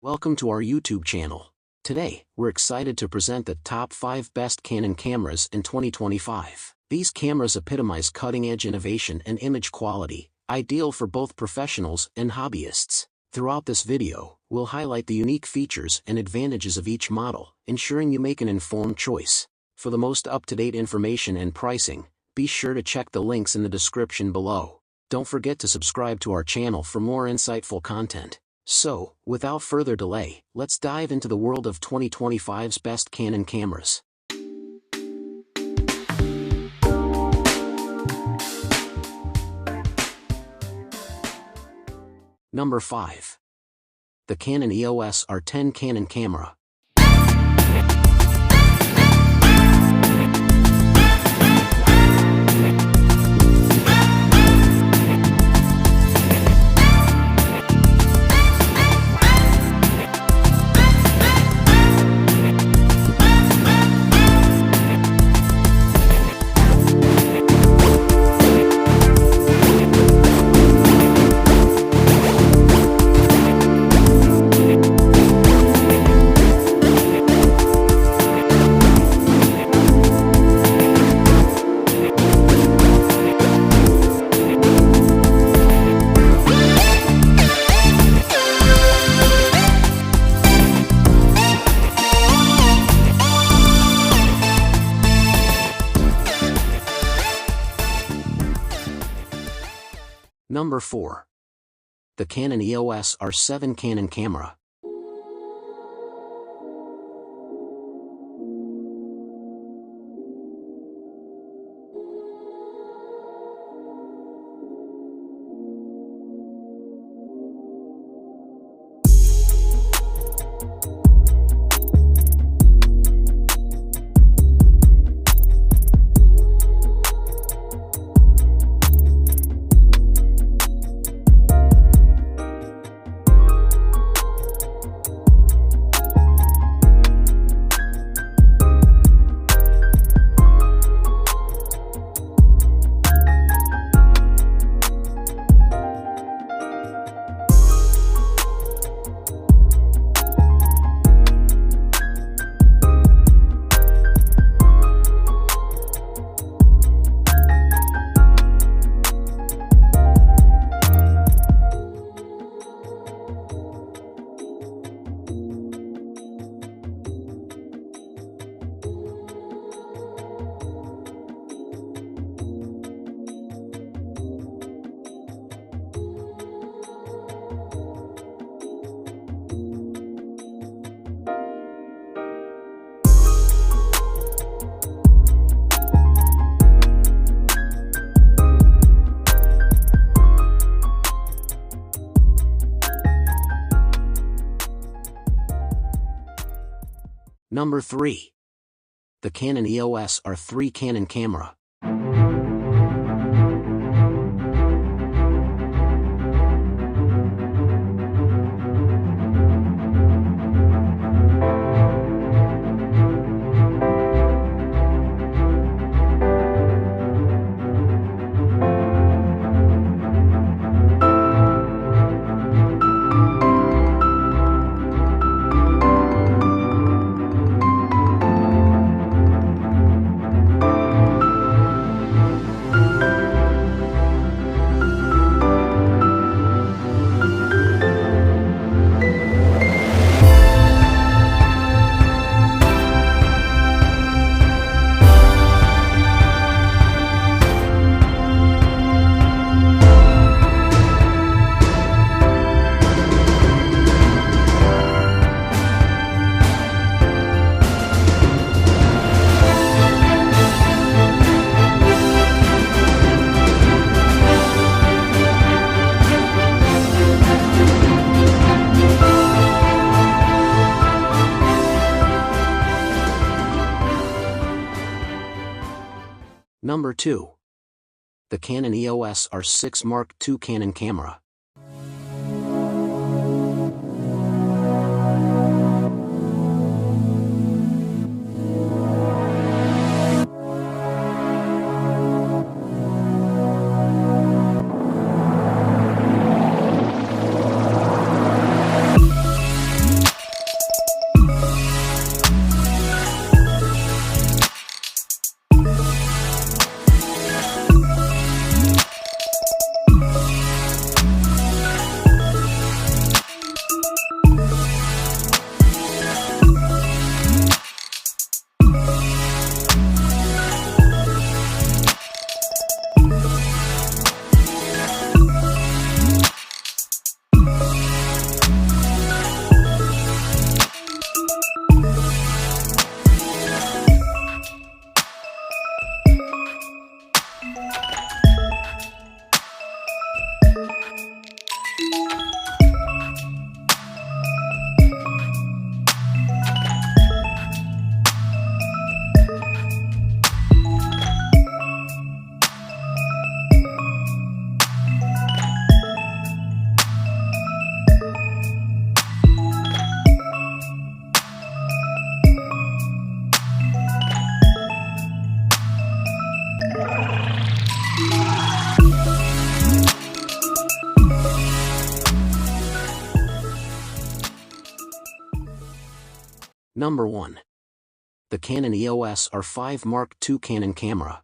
Welcome to our YouTube channel. Today, we're excited to present the top 5 best Canon cameras in 2025. These cameras epitomize cutting-edge innovation and image quality, ideal for both professionals and hobbyists. Throughout this video, we'll highlight the unique features and advantages of each model, ensuring you make an informed choice. For the most up-to-date information and pricing, be sure to check the links in the description below. Don't forget to subscribe to our channel for more insightful content. So, without further delay, let's dive into the world of 2025's best Canon cameras. Number 5. The Canon EOS R10 Canon Camera. Number 4. The Canon EOS R7 Canon Camera. Number 3. The Canon EOS R3 Canon Camera. Number 2. The Canon EOS R6 Mark II Canon Camera. Number 1. The Canon EOS R5 Mark II Canon camera.